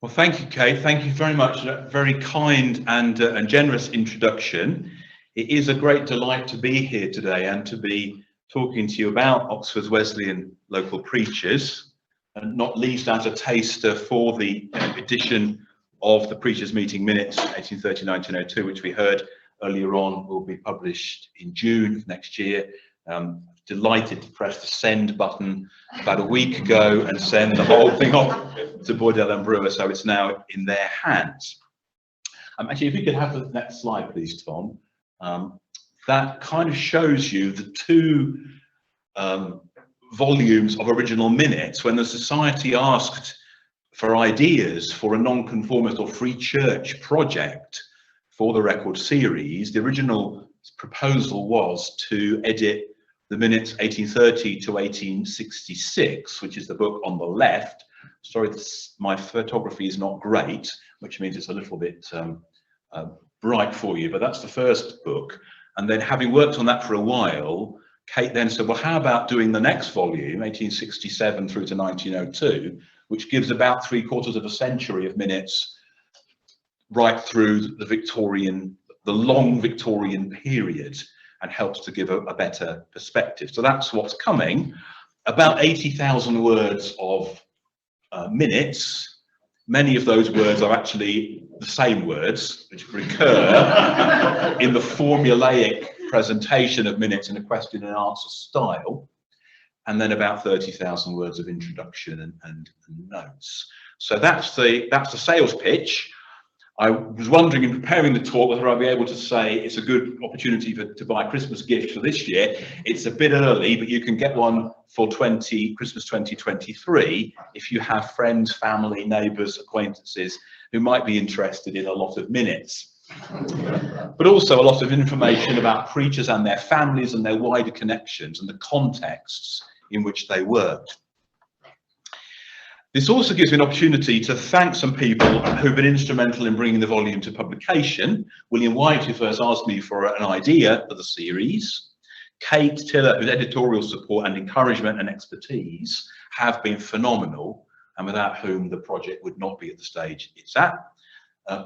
Well, thank you, Kate. Thank you very much. A very kind and generous introduction. It is a great delight to be here today and to be talking to you about Oxford's Wesleyan local preachers, and not least as a taster for the edition of the Preachers' Meeting Minutes 1830-1902, which we heard earlier on will be published in June of next year. Delighted to press the send button about a week ago and send the whole thing off to Boydell and Brewer, so it's now in their hands. Actually, if we could have the next slide, please, Tom. That kind of shows you the two volumes of original minutes when the Society asked for ideas for a nonconformist or free church project for the record series. The original proposal was to edit the minutes 1830 to 1866, which is the book on the left. Sorry, my photography is not great, which means it's a little bit bright for you, but that's the first book. And then, having worked on that for a while, Kate then said, well, how about doing the next volume, 1867 through to 1902, which gives about 3/4 of a century of minutes right through the long Victorian period, and helps to give a better perspective. So that's what's coming. About 80,000 words of minutes. Many of those words are actually the same words, which recur in the formulaic presentation of minutes in a question and answer style. And then about 30,000 words of introduction and notes. So that's the sales pitch. I was wondering in preparing the talk whether I'd be able to say it's a good opportunity to buy a Christmas gift for this year. It's a bit early, but you can get one for Christmas 2023 if you have friends, family, neighbours, acquaintances who might be interested in a lot of minutes. But also a lot of information about preachers and their families and their wider connections and the contexts in which they worked. This also gives me an opportunity to thank some people who've been instrumental in bringing the volume to publication. William White, who first asked me for an idea for the series. Kate Tiller, whose editorial support and encouragement and expertise have been phenomenal, and without whom the project would not be at the stage it's at.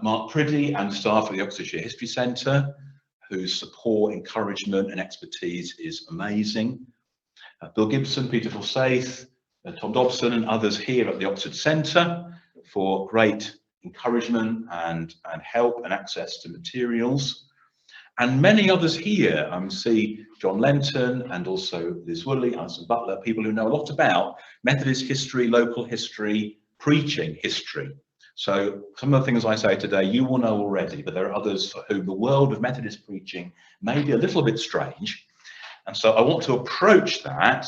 Mark Priddy and staff at the Oxfordshire History Centre, whose support, encouragement and expertise is amazing. Bill Gibson, Peter Forsyth, Tom Dobson and others here at the Oxford Centre for great encouragement and help and access to materials. And many others here. See John Lenton and also Liz Woolley, Alison Butler, people who know a lot about Methodist history, local history, preaching history. So some of the things I say today you will know already, but there are others for whom the world of Methodist preaching may be a little bit strange. And so I want to approach that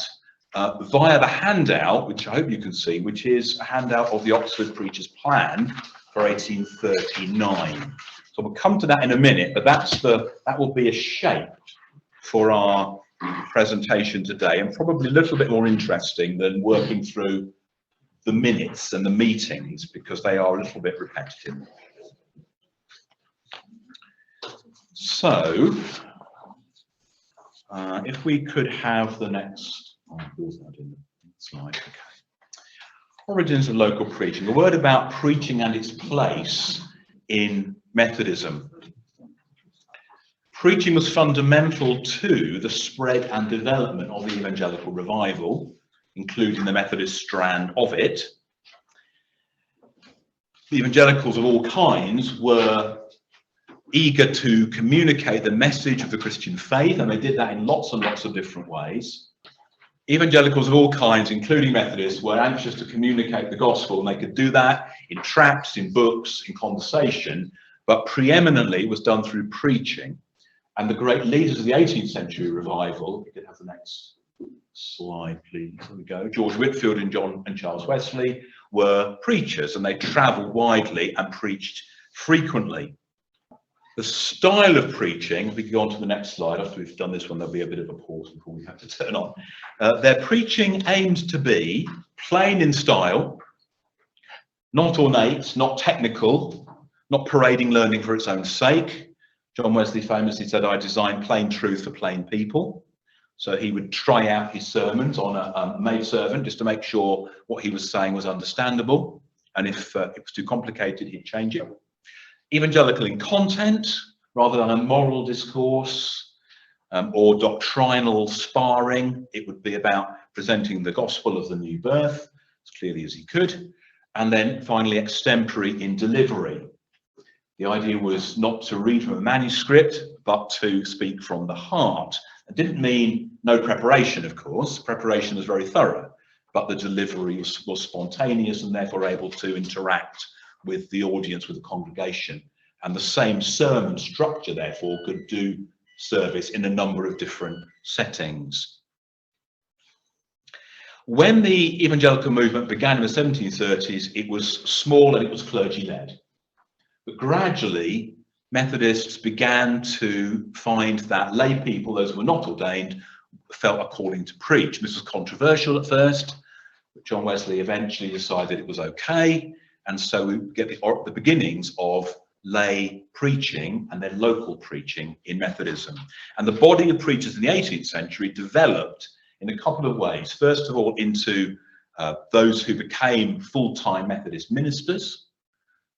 via the handout, which I hope you can see, which is a handout of the Oxford Preachers' Plan for 1839. So we'll come to that in a minute, but that will be a shape for our presentation today, and probably a little bit more interesting than working through the minutes and the meetings, because they are a little bit repetitive. So if we could have the next slide. Okay. Origins of local preaching. A word about preaching and its place in Methodism. Preaching was fundamental to the spread and development of the evangelical revival, including the Methodist strand of it. The evangelicals of all kinds were eager to communicate the message of the Christian faith, and they did that in lots and lots of different ways. Evangelicals of all kinds, including Methodists, were anxious to communicate the gospel, and they could do that in tracts, in books, in conversation, but preeminently it was done through preaching. And the great leaders of the 18th century revival, we could have the next slide, please. There we go. George Whitefield and John and Charles Wesley were preachers, and they travelled widely and preached frequently. The style of preaching, if we can go on to the next slide, after we've done this one, there'll be a bit of a pause before we have to turn on. Their preaching aimed to be plain in style, not ornate, not technical, not parading learning for its own sake. John Wesley famously said, "I design plain truth for plain people." So he would try out his sermons on a maidservant just to make sure what he was saying was understandable. and if it was too complicated, he'd change it. Evangelical in content, rather than a moral discourse or doctrinal sparring, it would be about presenting the gospel of the new birth as clearly as he could. And then finally, extempore in delivery. The idea was not to read from a manuscript, but to speak from the heart. It didn't mean no preparation, of course. Preparation was very thorough, but the delivery was spontaneous and therefore able to interact with the audience, with the congregation. And the same sermon structure, therefore, could do service in a number of different settings. When the evangelical movement began in the 1730s, it was small and it was clergy-led. But gradually, Methodists began to find that lay people, those who were not ordained, felt a calling to preach. This was controversial at first, but John Wesley eventually decided it was okay. And so we get the beginnings of lay preaching and then local preaching in Methodism. And the body of preachers in the 18th century developed in a couple of ways. First of all, into those who became full-time Methodist ministers,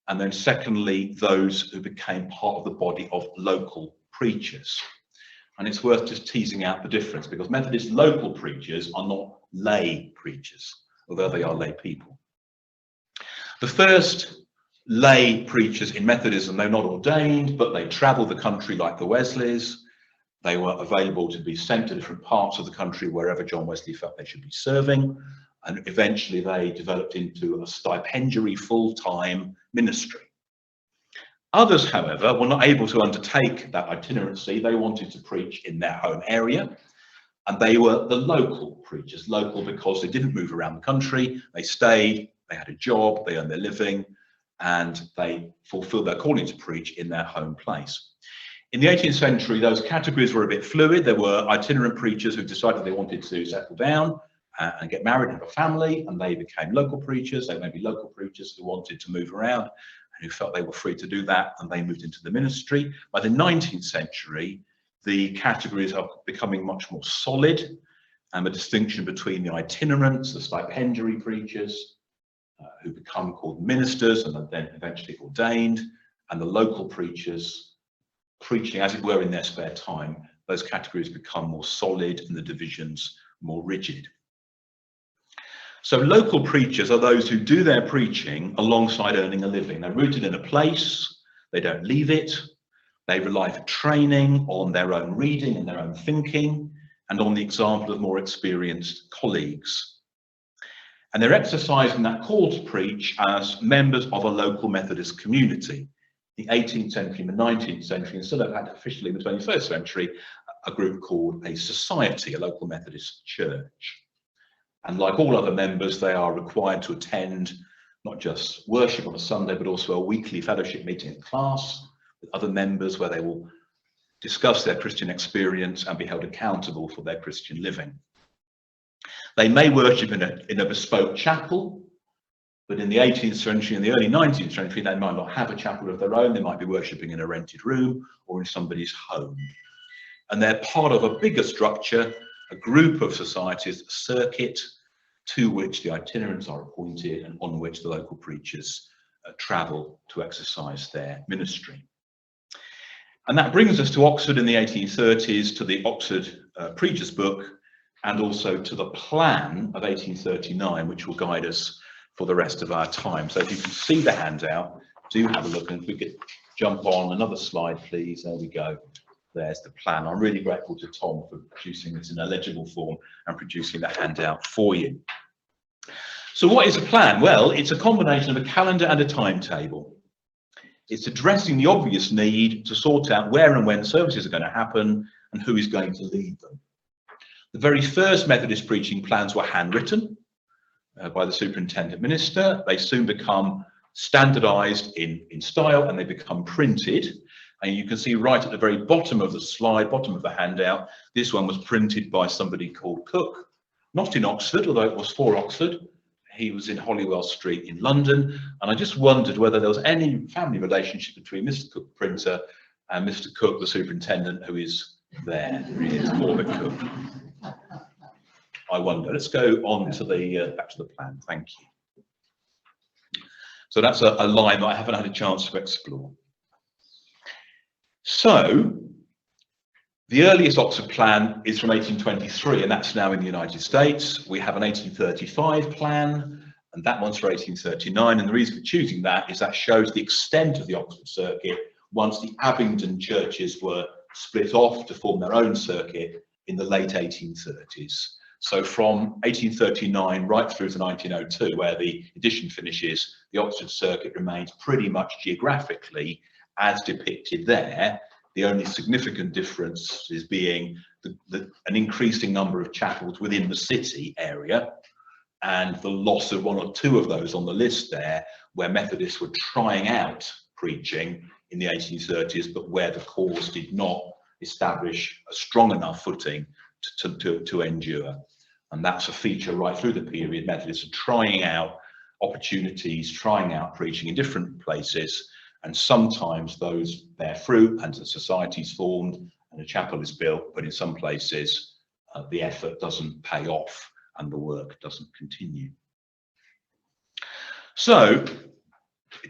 and then secondly, those who became part of the body of local preachers. And it's worth just teasing out the difference, because Methodist local preachers are not lay preachers, although they are lay people. The first lay preachers in Methodism, they're not ordained, but they travelled the country like the Wesleys. They were available to be sent to different parts of the country wherever John Wesley felt they should be serving. And eventually they developed into a stipendiary full-time ministry. Others, however, were not able to undertake that itinerancy. They wanted to preach in their home area, and they were the local preachers. Local because they didn't move around the country, they stayed, they had a job, they earned their living, and they fulfilled their calling to preach in their home place. In the 18th century, those categories were a bit fluid. There were itinerant preachers who decided they wanted to settle down and get married and have a family, and they became local preachers. They may be local preachers who wanted to move around and who felt they were free to do that, and they moved into the ministry. By the 19th century, the categories are becoming much more solid, and the distinction between the itinerants, the stipendiary preachers, who become called ministers and are then eventually ordained, and the local preachers preaching, as it were, in their spare time, those categories become more solid and the divisions more rigid. So local preachers are those who do their preaching alongside earning a living. They're rooted in a place, they don't leave it, they rely for training on their own reading and their own thinking, and on the example of more experienced colleagues. And they're exercising that call to preach as members of a local Methodist community. The 18th century and the 19th century, and still have had officially in the 21st century, a group called a society, a local Methodist church. And like all other members, they are required to attend not just worship on a Sunday, but also a weekly fellowship meeting in class with other members where they will discuss their Christian experience and be held accountable for their Christian living. They may worship in a bespoke chapel, but in the 18th century and the early 19th century, they might not have a chapel of their own. They might be worshipping in a rented room or in somebody's home. And they're part of a bigger structure, a group of societies, a circuit to which the itinerants are appointed and on which the local preachers travel to exercise their ministry. And that brings us to Oxford in the 1830s, to the Oxford Preacher's Book, and also to the Plan of 1839, which will guide us for the rest of our time. So if you can see the handout, do have a look, and if we could jump on another slide, please. There we go. There's the plan. I'm really grateful to Tom for producing this in a legible form and producing the handout for you. So what is a plan? Well, it's a combination of a calendar and a timetable. It's addressing the obvious need to sort out where and when services are going to happen and who is going to lead them. The very first Methodist preaching plans were handwritten by the superintendent minister. They soon become standardized in style, and they become printed. And you can see right at the very bottom of the slide, bottom of the handout, this one was printed by somebody called Cook, not in Oxford, although it was for Oxford. He was in Holywell Street in London. And I just wondered whether there was any family relationship between Mr. Cook, printer, and Mr. Cook, the superintendent, who is there. It's Corbett Cook. I wonder. Let's go on to the back to the plan. Thank you. So that's a line that I haven't had a chance to explore. So the earliest Oxford plan is from 1823, and that's now in the United States. We have an 1835 plan, and that one's for 1839. And the reason for choosing that is that shows the extent of the Oxford circuit once the Abingdon churches were split off to form their own circuit in the late 1830s. So from 1839 right through to 1902, where the edition finishes, the Oxford circuit remains pretty much geographically as depicted there. The only significant difference is being an increasing number of chapels within the city area, and the loss of one or two of those on the list there, where Methodists were trying out preaching in the 1830s, but where the cause did not establish a strong enough footing to endure. And that's a feature right through the period. Methodists are trying out opportunities, trying out preaching in different places, and sometimes those bear fruit and the society's formed and a chapel is built, but in some places the effort doesn't pay off and the work doesn't continue. So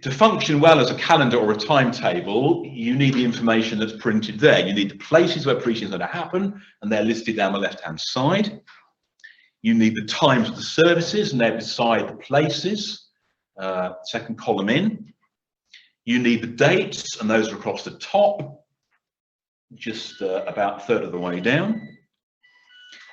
to function well as a calendar or a timetable, you need the information that's printed there. You need the places where preaching is going to happen, and they're listed down the left-hand side. You need the times of the services, and they're beside the places, second column in. You need the dates, and those are across the top, just about a third of the way down.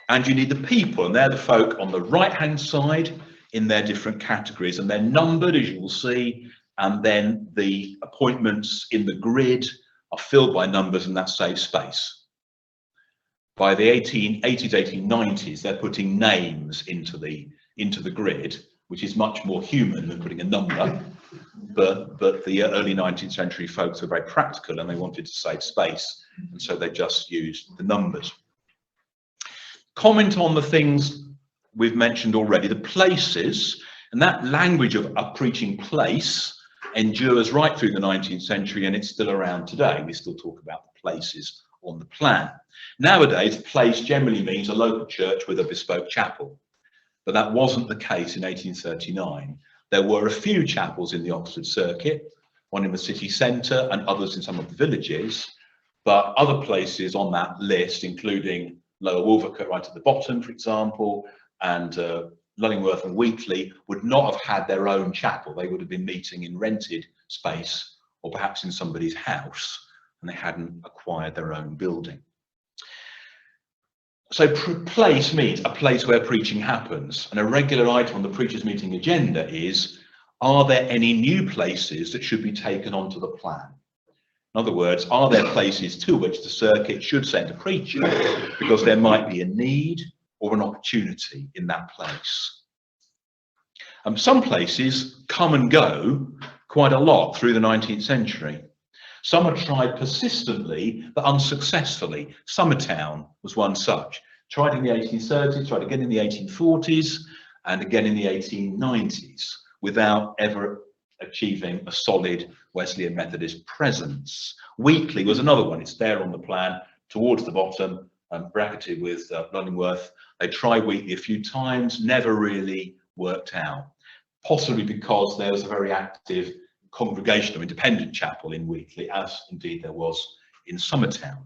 And you need the people, and they're the folk on the right-hand side in their different categories, and they're numbered, as you will see, and then the appointments in the grid are filled by numbers, and that saves space. By the 1880s, 1890s, they're putting names into the grid, which is much more human than putting a number. But the early 19th century folks were very practical, and they wanted to save space, and so they just used the numbers. Comment on the things we've mentioned already, the places, and that language of a preaching place endures right through the 19th century, and it's still around today. We still talk about the places on the plan. Nowadays, place generally means a local church with a bespoke chapel, but that wasn't the case in 1839. There were a few chapels in the Oxford circuit, one in the city centre and others in some of the villages, but other places on that list, including Lower Wolvercote right at the bottom, for example, and Lullingworth and Wheatley, would not have had their own chapel. They would have been meeting in rented space or perhaps in somebody's house, and they hadn't acquired their own building. So place means a place where preaching happens, and a regular item on the preacher's meeting agenda is, are there any new places that should be taken onto the plan? In other words, are there places to which the circuit should send a preacher because there might be a need or an opportunity in that place? Some places come and go quite a lot through the 19th century. Some are tried persistently but unsuccessfully. Summertown was one such. Tried in the 1830s, tried again in the 1840s, and again in the 1890s, without ever achieving a solid Wesleyan Methodist presence. Wheatley was another one. It's there on the plan towards the bottom, bracketed with Lullingworth. They tried Wheatley a few times, never really worked out, possibly because there was a very active congregational independent chapel in Wheatley, as indeed there was in Summertown.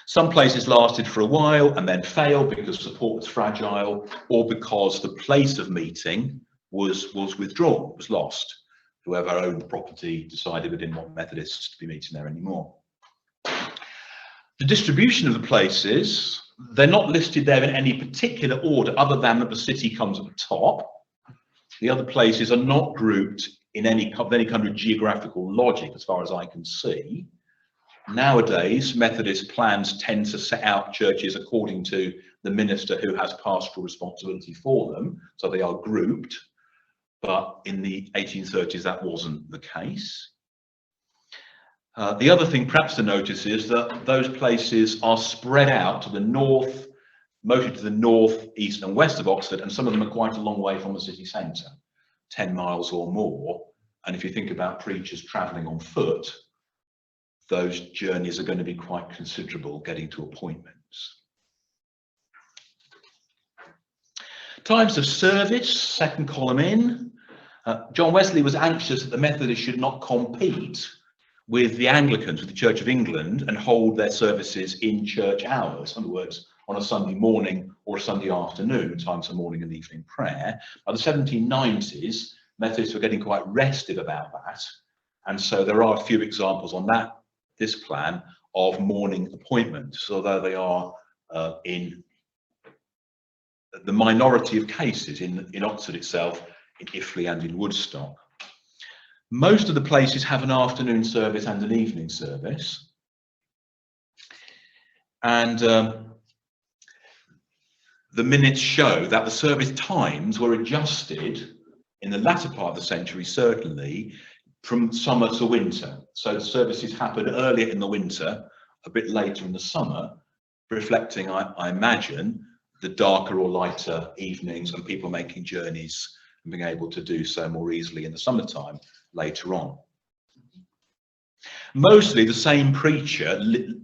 Some places lasted for a while and then failed because support was fragile, or because the place of meeting was withdrawn, was lost. Whoever owned the property decided they didn't want Methodists to be meeting there anymore. The distribution of the places, they're not listed there in any particular order other than that the city comes at the top. The other places are not grouped in any kind of geographical logic as far as I can see. Nowadays, Methodist plans tend to set out churches according to the minister who has pastoral responsibility for them, so they are grouped, but in the 1830s that wasn't the case. The other thing perhaps to notice is that those places are spread out to the north, mostly to the north, east and west of Oxford, and some of them are quite a long way from the city centre, 10 miles or more. And if you think about preachers travelling on foot, those journeys are going to be quite considerable getting to appointments. Times of service, second column in. John Wesley was anxious that the Methodists should not compete with the Anglicans, with the Church of England, and hold their services in church hours. In other words, on a Sunday morning or a Sunday afternoon, times for morning and evening prayer. By the 1790s, Methodists were getting quite restive about that. And so there are a few examples on this plan of morning appointments, although they are in the minority of cases in Oxford itself, in Iffley and in Woodstock. Most of the places have an afternoon service and an evening service. And the minutes show that the service times were adjusted in the latter part of the century, certainly, from summer to winter. So the services happened earlier in the winter, a bit later in the summer, reflecting, I imagine, the darker or lighter evenings and people making journeys and being able to do so more easily in the summertime later on. Mostly the same preacher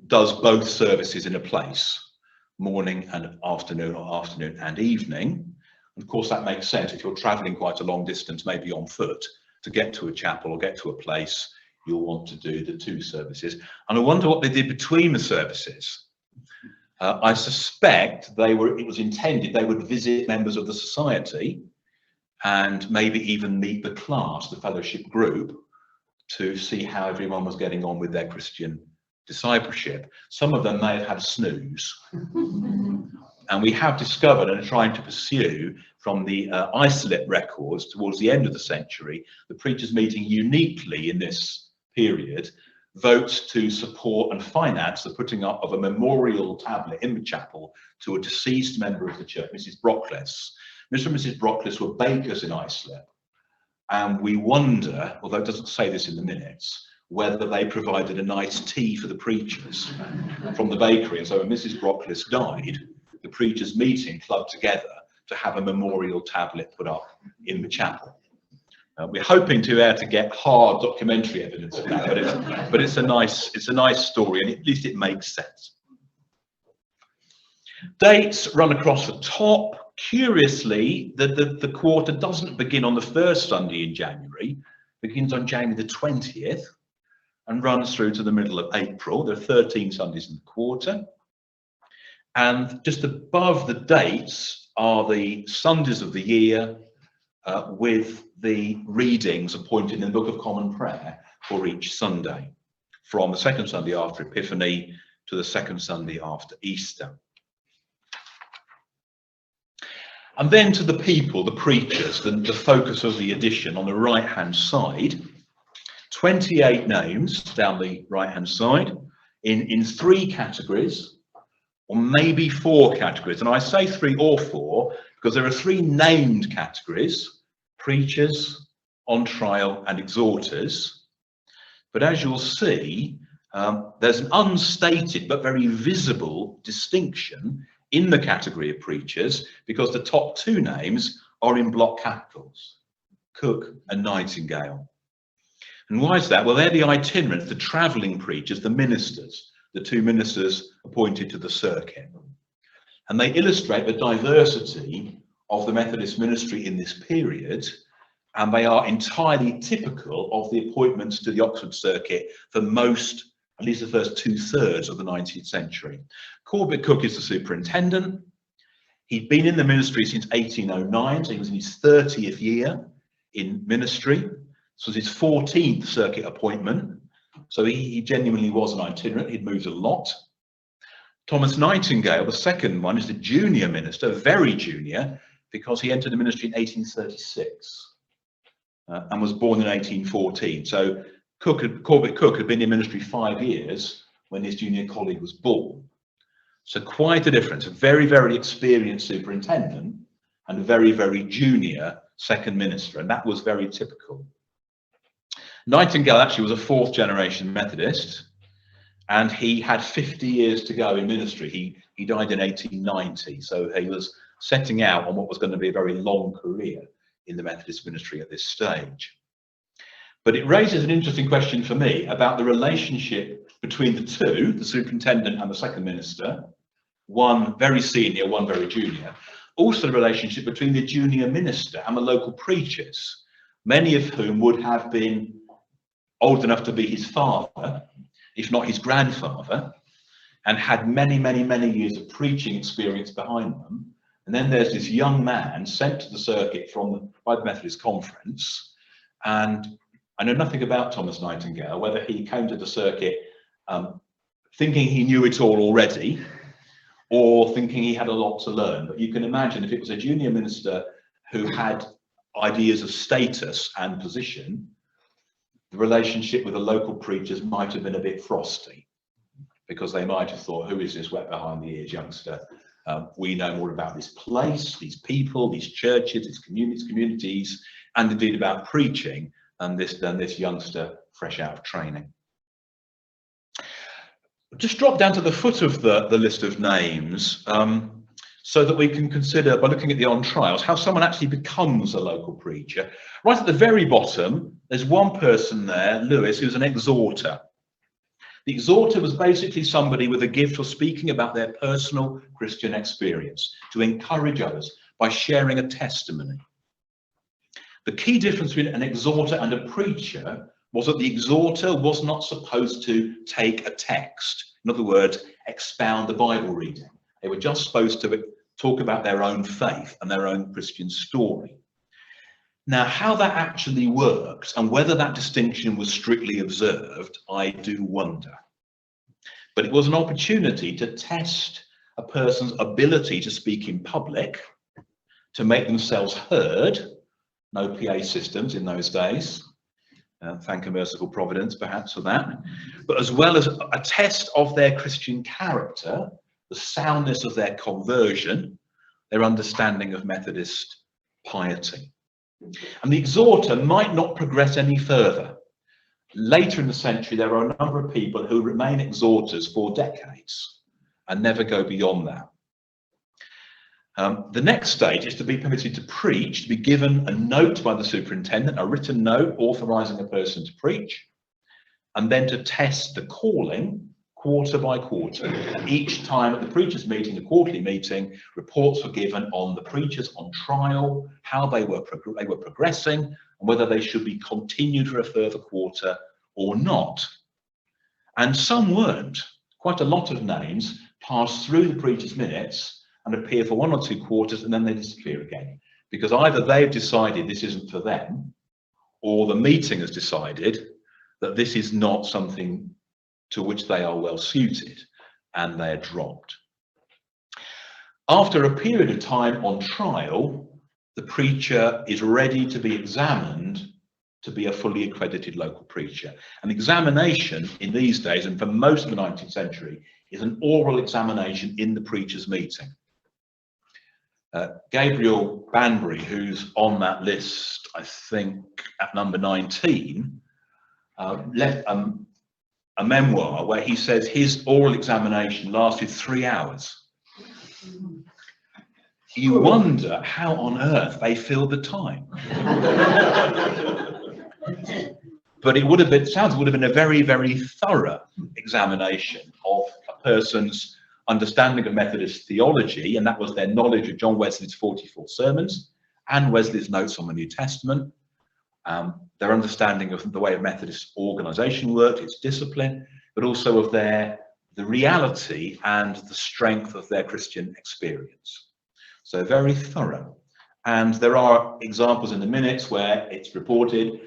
does both services in a place, morning and afternoon, or afternoon and evening. And of course that makes sense if you're travelling quite a long distance, maybe on foot, to get to a chapel or get to a place, you'll want to do the two services. And I wonder what they did between the services. I suspect it was intended they would visit members of the society and maybe even meet the class, the fellowship group, to see how everyone was getting on with their Christian discipleship. Some of them may have had a snooze. And we have discovered and are trying to pursue from the isolate records towards the end of the century, the preachers meeting uniquely in this period, votes to support and finance the putting up of a memorial tablet in the chapel to a deceased member of the church, Mrs. Brockless. Mr. and Mrs. Brockless were bakers in Islip, and we wonder, although it doesn't say this in the minutes, whether they provided a nice tea for the preachers from the bakery. And so when Mrs. Brockless died, the preachers' meeting clubbed together to have a memorial tablet put up in the chapel. We're hoping to be able to get hard documentary evidence of that, but it's a nice story, and at least it makes sense. Dates run across the top. Curiously, the quarter doesn't begin on the first Sunday in January, it begins on January the 20th and runs through to the middle of April. There are 13 Sundays in the quarter. And just above the dates are the Sundays of the year with the readings appointed in the Book of Common Prayer for each Sunday, from the second Sunday after Epiphany to the second Sunday after Easter. And then to the people, the preachers, the focus of the edition on the right-hand side, 28 names down the right-hand side in three categories, or maybe four categories. And I say three or four because there are three named categories: preachers, on trial, and exhorters. But as you'll see, there's an unstated but very visible distinction in the category of preachers, because the top two names are in block capitals: Cook and Nightingale. And why is that? Well, they're the itinerants, the travelling preachers, the ministers, the two ministers appointed to the circuit. And they illustrate the diversity of the Methodist ministry in this period, and they are entirely typical of the appointments to the Oxford circuit for most, at least the first 2/3 of the 19th century. Corbett Cook is the superintendent. He'd been in the ministry since 1809, so he was in his 30th year in ministry. This was his 14th circuit appointment, so he genuinely was an itinerant. He'd moved a lot. Thomas Nightingale, the second one, is the junior minister, very junior, because he entered the ministry in 1836 and was born in 1814. So Corbett Cook had been in ministry 5 years when his junior colleague was born. So quite a difference: a very, very experienced superintendent and a very, very junior second minister, and that was very typical. Nightingale actually was a fourth generation Methodist, and he had 50 years to go in ministry. He died in 1890, so he was setting out on what was going to be a very long career in the Methodist ministry at this stage. But it raises an interesting question for me about the relationship between the two, the superintendent and the second minister, one very senior, one very junior. Also the relationship between the junior minister and the local preachers. many of whom would have been old enough to be his father, if not his grandfather, and had many, many, many years of preaching experience behind them. And then there's this young man sent to the circuit by the Methodist Conference, and I know nothing about Thomas Nightingale, whether he came to the circuit thinking he knew it all already, or thinking he had a lot to learn. But you can imagine if it was a junior minister who had ideas of status and position, the relationship with the local preachers might have been a bit frosty, because they might have thought, who is this wet behind the ears youngster? We know more about this place, these people, these churches, these communities, and indeed about preaching than this youngster fresh out of training. Just drop down to the foot of the list of names so that we can consider, by looking at the on trials, how someone actually becomes a local preacher. Right at the very bottom, there's one person there, Lewis, who's an exhorter. The exhorter was basically somebody with a gift for speaking about their personal Christian experience, to encourage others by sharing a testimony. The key difference between an exhorter and a preacher was that the exhorter was not supposed to take a text, in other words, expound the Bible reading. They were just supposed to talk about their own faith and their own Christian story. Now, how that actually works and whether that distinction was strictly observed, I do wonder. But it was an opportunity to test a person's ability to speak in public, to make themselves heard. No PA systems in those days. Thank a merciful providence, perhaps, for that. But as well as a test of their Christian character, the soundness of their conversion, their understanding of Methodist piety. And the exhorter might not progress any further. Later in the century, there are a number of people who remain exhorters for decades and never go beyond that. The next stage is to be permitted to preach, to be given a note by the superintendent, a written note authorising a person to preach, and then to test the calling quarter by quarter. Each time at the preachers' meeting, the quarterly meeting, reports were given on the preachers on trial, how they were progressing, and whether they should be continued for a further quarter or not. And some weren't. Quite a lot of names passed through the preachers' minutes and appear for 1 or 2 quarters, and then they disappear again, because either they've decided this isn't for them, or the meeting has decided that this is not something to which they are well suited, and they're dropped. After a period of time on trial, the preacher is ready to be examined to be a fully accredited local preacher. An examination in these days, and for most of the 19th century, is an oral examination in the preacher's meeting. Gabriel Banbury, who's on that list, I think at number 19, left a memoir where he says his oral examination lasted 3 hours. You wonder how on earth they filled the time. But it would have been, would have been a very, very thorough examination of a person's understanding of Methodist theology, and that was their knowledge of John Wesley's 44 sermons and Wesley's notes on the New Testament, their understanding of the way of Methodist organisation worked, its discipline, but also of the reality and the strength of their Christian experience. So very thorough. And there are examples in the minutes where it's reported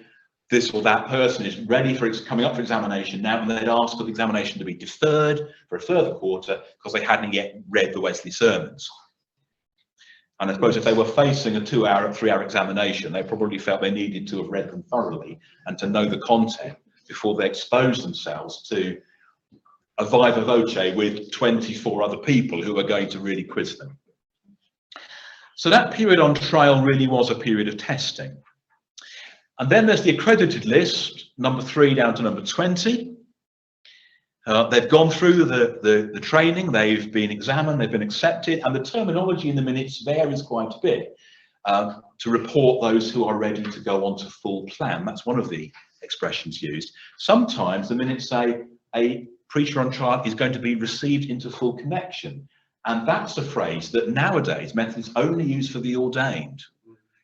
this or that person is ready for coming up for examination now, and they'd ask for the examination to be deferred for a further quarter because they hadn't yet read the Wesley sermons. And I suppose if they were facing a 2-hour, 3-hour examination, they probably felt they needed to have read them thoroughly and to know the content before they exposed themselves to a viva voce with 24 other people who were going to really quiz them. So that period on trial really was a period of testing. And then there's the accredited list, number 3 down to number 20. They've gone through the training, they've been examined, they've been accepted, and the terminology in the minutes varies quite a bit to report those who are ready to go on to full plan. That's one of the expressions used. Sometimes the minutes say a preacher on trial is going to be received into full connection. And that's a phrase that nowadays Methodists only use for the ordained.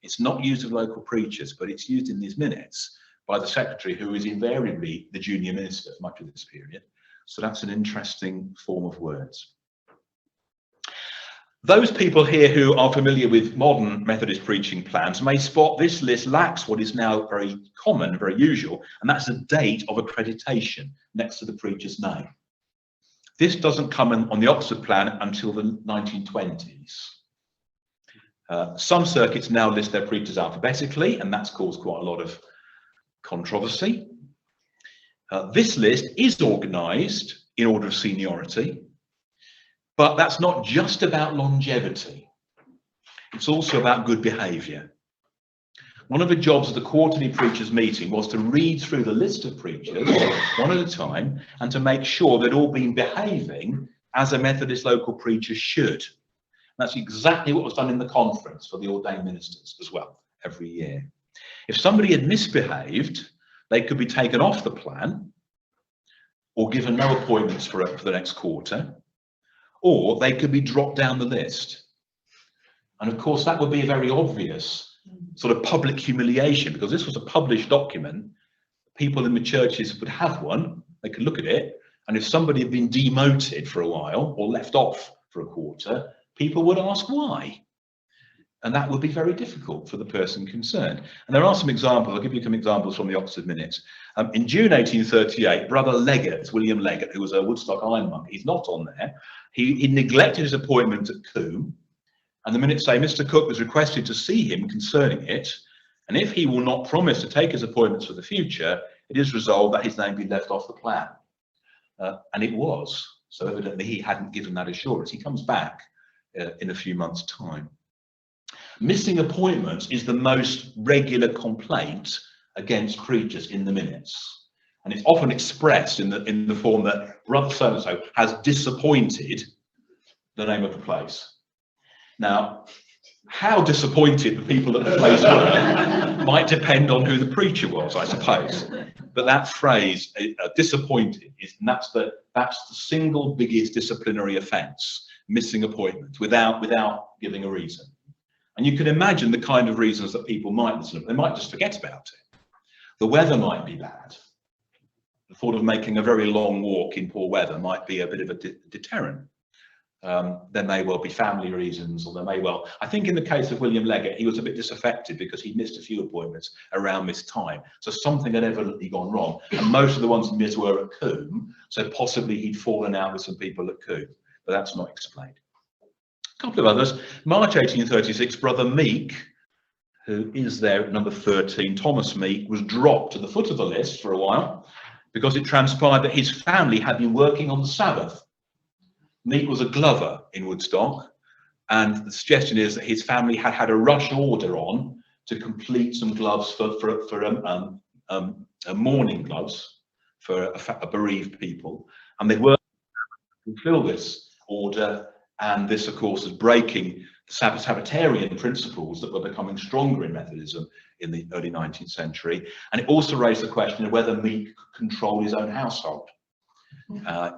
It's not used of local preachers, but it's used in these minutes by the secretary, who is invariably the junior minister for much of this period. So that's an interesting form of words. Those people here who are familiar with modern Methodist preaching plans may spot this list lacks what is now very common, very usual, and that's a date of accreditation next to the preacher's name. This doesn't come on the Oxford plan until the 1920s. Some circuits now list their preachers alphabetically, and that's caused quite a lot of controversy. This list is organised in order of seniority, but that's not just about longevity. It's also about good behaviour. One of the jobs of the quarterly preachers' meeting was to read through the list of preachers one at a time and to make sure they'd all been behaving as a Methodist local preacher should. That's exactly what was done in the conference for the ordained ministers as well, every year. If somebody had misbehaved, they could be taken off the plan or given no appointments for the next quarter, or they could be dropped down the list. And of course, that would be a very obvious sort of public humiliation, because this was a published document. People in the churches would have one, they could look at it, and if somebody had been demoted for a while or left off for a quarter, people would ask why. And that would be very difficult for the person concerned. And there are some examples. I'll give you some examples from the Oxford Minutes. In June 1838, Brother Leggett, William Leggett, who was a Woodstock ironmonger, he's not on there. He neglected his appointment at Coombe. And the minutes say Mr. Cook was requested to see him concerning it. And if he will not promise to take his appointments for the future, it is resolved that his name be left off the plan. And it was. So evidently he hadn't given that assurance. He comes back in a few months' time. Missing appointments is the most regular complaint against preachers in the minutes, and it's often expressed in the form that Brother so-and-so has disappointed the name of the place. Now, how disappointed the people at the place were might depend on who the preacher was, I suppose. But that phrase, disappointed, that's the single biggest disciplinary offence, missing appointments without giving a reason. And you can imagine the kind of reasons that people might listen to. They might just forget about it. The weather might be bad. The thought of making a very long walk in poor weather might be a bit of a deterrent. There may well be family reasons, or there may well, I think in the case of William Leggett, he was a bit disaffected because he'd missed a few appointments around this time. So something had evidently gone wrong. And most of the ones he missed were at Coombe. So possibly he'd fallen out with some people at Coombe, but that's not explained. A couple of others. March 1836, Brother Meek, who is there at number 13, Thomas Meek, was dropped to the foot of the list for a while because it transpired that his family had been working on the Sabbath. Meek was a glover in Woodstock, and the suggestion is that his family had had a rush order on to complete some gloves for mourning gloves for a bereaved people, and they were to fulfill this order. And this, of course, is breaking the Sabbatarian principles that were becoming stronger in Methodism in the early 19th century. And it also raised the question of whether Meek could control his own household,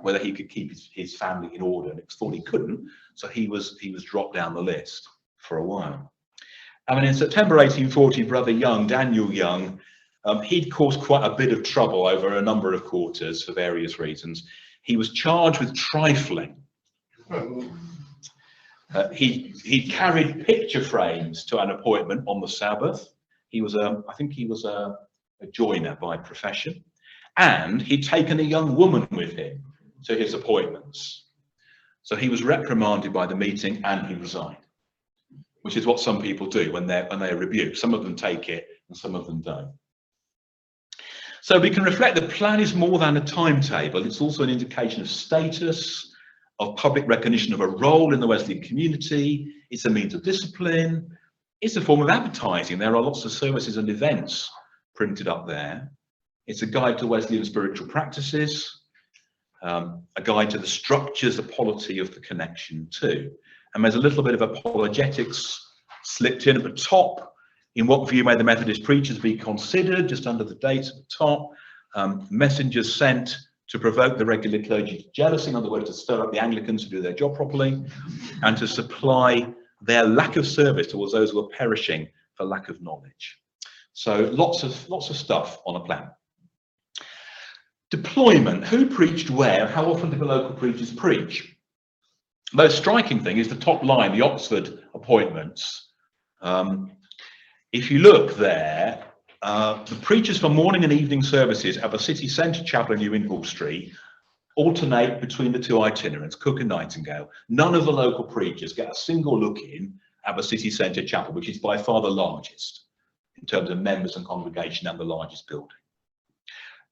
whether he could keep his family in order. And it's thought he couldn't, so he was dropped down the list for a while. I mean, in September 1840, Brother Young, Daniel Young, he'd caused quite a bit of trouble over a number of quarters for various reasons. He was charged with trifling. He carried picture frames to an appointment on the Sabbath. He was I think he was a joiner by profession, and he'd taken a young woman with him to his appointments. So he was reprimanded by the meeting and he resigned, which is what some people do when they're rebuked. Some of them take it and some of them don't. So we can reflect the plan is more than a timetable. It's also an indication of status, of public recognition of a role in the Wesleyan community. It's a means of discipline. It's a form of advertising. There are lots of services and events printed up there. It's a guide to Wesleyan spiritual practices, a guide to the structures, the polity of the connection too. And there's a little bit of apologetics slipped in at the top. In what view may the Methodist preachers be considered, just under the dates at the top. Messengers sent to provoke the regular clergy to jealousy, in other words, to stir up the Anglicans to do their job properly, and to supply their lack of service towards those who are perishing for lack of knowledge. So lots of stuff on a plan. Deployment, who preached where, how often did the local preachers preach? The most striking thing is the top line, the Oxford appointments. If you look there, the preachers for morning and evening services at the city centre chapel in New Inhall Street alternate between the two itinerants, Cook and Nightingale. None of the local preachers get a single look in at the city centre chapel, which is by far the largest in terms of members and congregation and the largest building.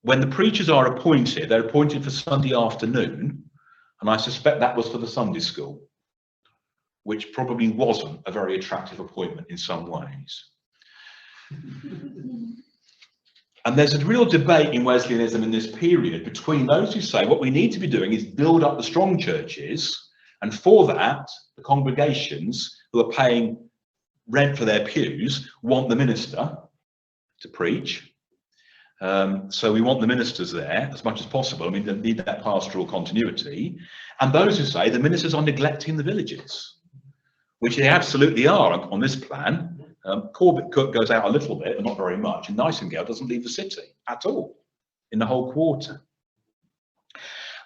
When the preachers are appointed, they're appointed for Sunday afternoon, and I suspect that was for the Sunday school, which probably wasn't a very attractive appointment in some ways. And there's a real debate in Wesleyanism in this period between those who say what we need to be doing is build up the strong churches, and for that, the congregations who are paying rent for their pews want the minister to preach. So we want the ministers there as much as possible. I mean, they need that pastoral continuity. And those who say the ministers are neglecting the villages, which they absolutely are on this plan. Corbett Cook goes out a little bit, but not very much, and Nightingale doesn't leave the city at all in the whole quarter.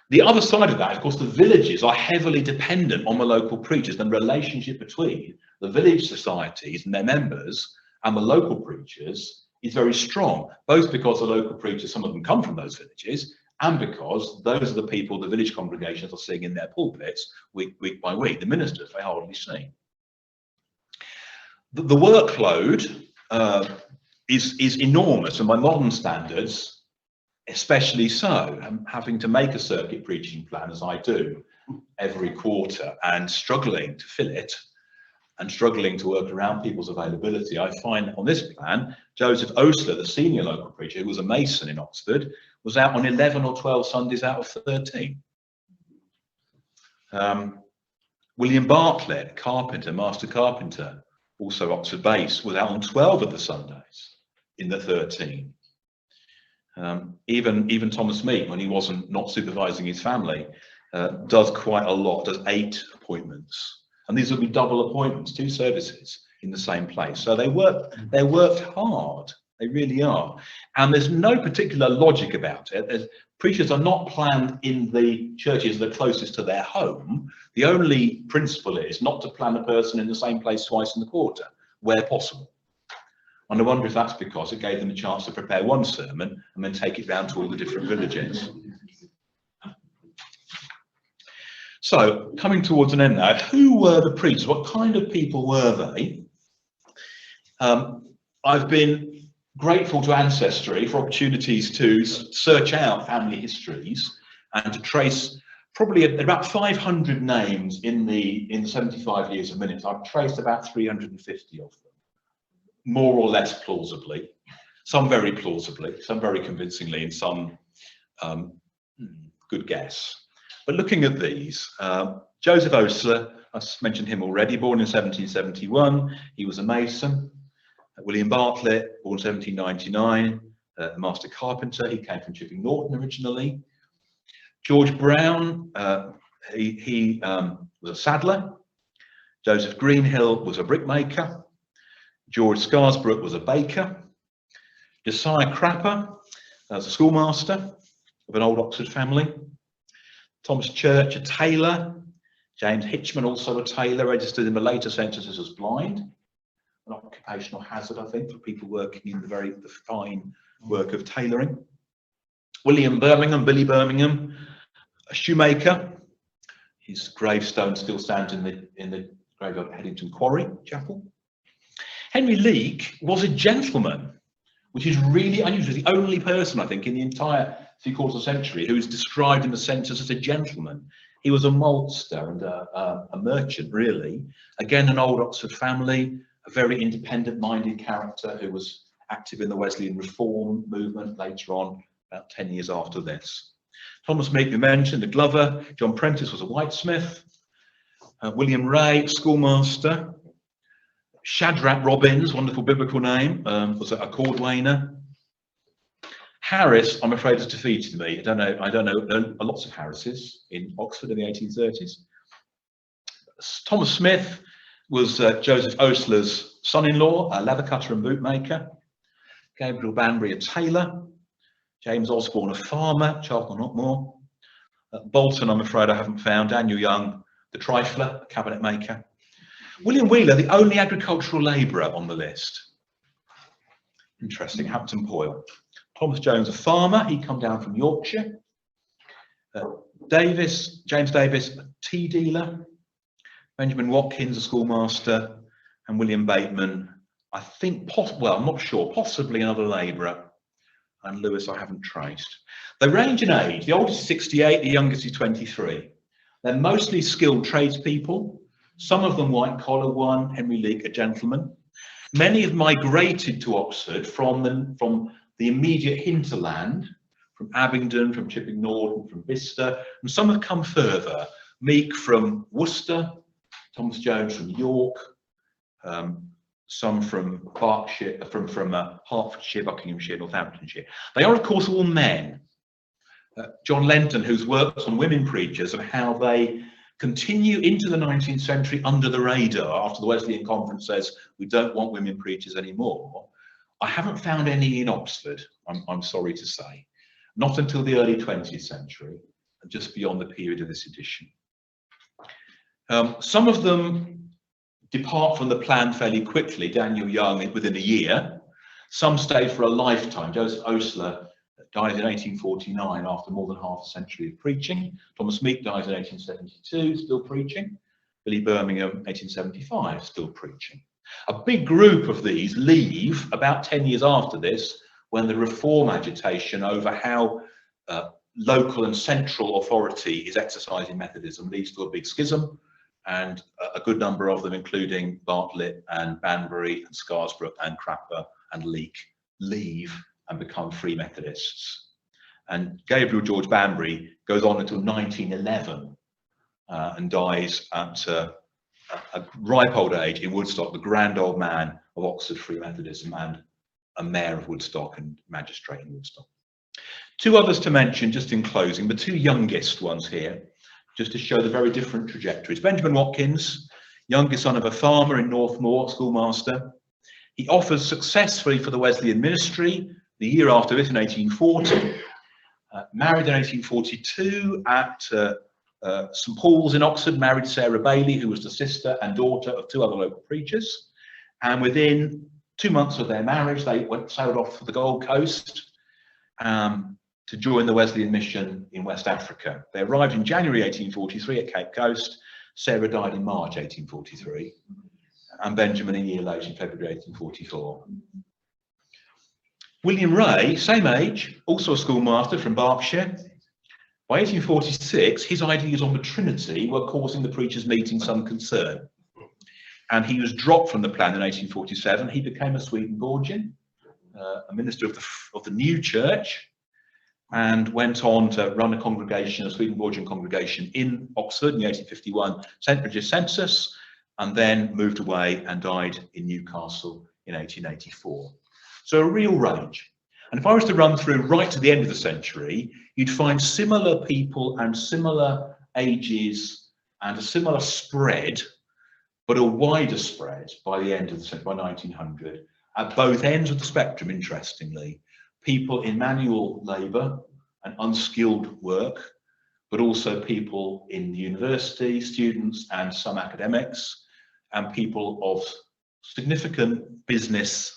The other side of that, of course, the villages are heavily dependent on the local preachers, and the relationship between the village societies and their members and the local preachers is very strong, both because the local preachers, some of them come from those villages, and because those are the people the village congregations are seeing in their pulpits week by week. The ministers they hardly see. The workload is enormous, and by modern standards, especially so. Having to make a circuit preaching plan, as I do, every quarter, and struggling to fill it, and struggling to work around people's availability, I find on this plan, Joseph Osler, the senior local preacher, who was a mason in Oxford, was out on 11 or 12 Sundays out of 13. William Bartlett, carpenter, master carpenter, also Oxford based, was out on 12 of the Sundays in the 13. Even Thomas Meek, when he wasn't not supervising his family, does quite a lot, does 8 appointments. And these will be double appointments, 2 services in the same place. So they're worked hard, they really are. And there's no particular logic about it. Preachers are not planned in the churches that are closest to their home. The only principle is not to plan a person in the same place twice in the quarter, where possible. And I wonder if that's because it gave them a chance to prepare one sermon and then take it down to all the different villages. So, coming towards an end now, who were the preachers? What kind of people were they? I've been grateful to Ancestry for opportunities to search out family histories and to trace probably about 500 names in the 75 years of minutes. I've traced about 350 of them, more or less plausibly, some very plausibly, some very convincingly, and some good guess. But looking at these, Joseph Osler, I mentioned him already, born in 1771, he was a mason. William Bartlett, born 1799, master carpenter, he came from Chipping Norton originally. George Brown, he was a saddler. Joseph Greenhill was a brickmaker. George Scarsbrook was a baker. Josiah Crapper was a schoolmaster of an old Oxford family. Thomas Church, a tailor. James Hitchman, also a tailor, registered in the later censuses as blind. An occupational hazard, I think, for people working in the fine work of tailoring. William Birmingham, Billy Birmingham, a shoemaker. His gravestone still stands in the graveyard at Headington Quarry Chapel. Henry Leake was a gentleman, which is really unusual. He's the only person, I think, in the entire 3/4 century who is described in the census as a gentleman. He was a maltster and a merchant, really. Again, an old Oxford family, a very independent-minded character who was active in the Wesleyan reform movement later on, about 10 years after this. Thomas Meek, we mentioned, the glover. John Prentice was a whitesmith. William Ray, schoolmaster. Shadrach Robbins, wonderful biblical name, was a cordwainer. Harris, I'm afraid, has defeated me. I don't know. There are lots of Harrises in Oxford in the 1830s. Thomas Smith was Joseph Osler's son-in-law, a leather cutter and bootmaker. Gabriel Banbury, a tailor. James Osborne, a farmer. Charles Knockmore. Bolton, I'm afraid I haven't found. Daniel Young, the trifler, a cabinet maker. William Wheeler, the only agricultural labourer on the list. Interesting. Hampton Poyle. Thomas Jones, a farmer. He come down from Yorkshire. James Davis, a tea dealer. Benjamin Watkins, a schoolmaster. And William Bateman, I think, well, I'm not sure, possibly another labourer. And Lewis, I haven't traced. They range in age. The oldest is 68, the youngest is 23. They're mostly skilled tradespeople. Some of them white collar. One, Henry Leake, a gentleman. Many have migrated to Oxford from the immediate hinterland, from Abingdon, from Chipping Norton, from Bicester, and some have come further. Meek from Worcester, Thomas Jones from York, some from Berkshire, from Hertfordshire, Buckinghamshire, Northamptonshire. They are, of course, all men. John Lenton, who's worked on women preachers and how they continue into the 19th century under the radar after the Wesleyan Conference says we don't want women preachers anymore. I haven't found any in Oxford, I'm sorry to say. Not until the early 20th century, and just beyond the period of this edition. Some of them depart from the plan fairly quickly. Daniel Young within a year. Some stayed for a lifetime. Joseph Osler died in 1849 after more than half a century of preaching. Thomas Meek died in 1872, still preaching. Billy Birmingham, 1875, still preaching. A big group of these leave about 10 years after this, when the reform agitation over how local and central authority is exercised in Methodism leads to a big schism, and a good number of them, including Bartlett and Banbury and Scarisbrooke and Crapper and Leake, leave and become Free Methodists. And Gabriel George Banbury goes on until 1911 and dies at a ripe old age in Woodstock, the grand old man of Oxford Free Methodism and a mayor of Woodstock and magistrate in Woodstock. Two others to mention just in closing, the two youngest ones here, just to show the very different trajectories. Benjamin Watkins, youngest son of a farmer in Northmoor, schoolmaster. He offers successfully for the Wesleyan ministry the year after this in 1840. Married in 1842 at St Paul's in Oxford, married Sarah Bailey, who was the sister and daughter of two other local preachers. And within 2 months of their marriage, they sailed off for the Gold Coast to join the Wesleyan mission in West Africa. They arrived in January 1843 at Cape Coast. Sarah died in March 1843, and Benjamin a year later in February 1844. William Ray, same age, also a schoolmaster from Berkshire. By 1846, his ideas on the Trinity were causing the preachers' meeting some concern, and he was dropped from the plan in 1847. He became a Swedenborgian, a minister of the new church, and went on to run a congregation, a Swedenborgian congregation in Oxford in the 1851 St. Bridget's census, and then moved away and died in Newcastle in 1884. So a real range. And if I was to run through right to the end of the century, you'd find similar people and similar ages and a similar spread, but a wider spread by the end of the century, by 1900, at both ends of the spectrum, interestingly. People in manual labour and unskilled work, but also people in the university, students and some academics, and people of significant business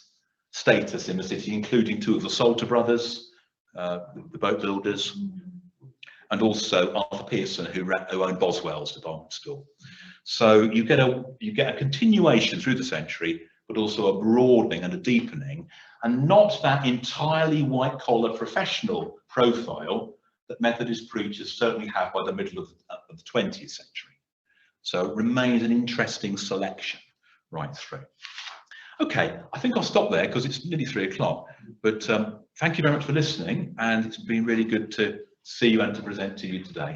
status in the city, including two of the Salter brothers, the boat builders, and also Arthur Pearson, who owned Boswell's department store. So you get a continuation through the century, but also a broadening and a deepening, and not that entirely white-collar professional profile that Methodist preachers certainly have by the middle of the 20th century. So it remains an interesting selection right through. Okay, I think I'll stop there because it's nearly 3 o'clock, but thank you very much for listening, and it's been really good to see you and to present to you today.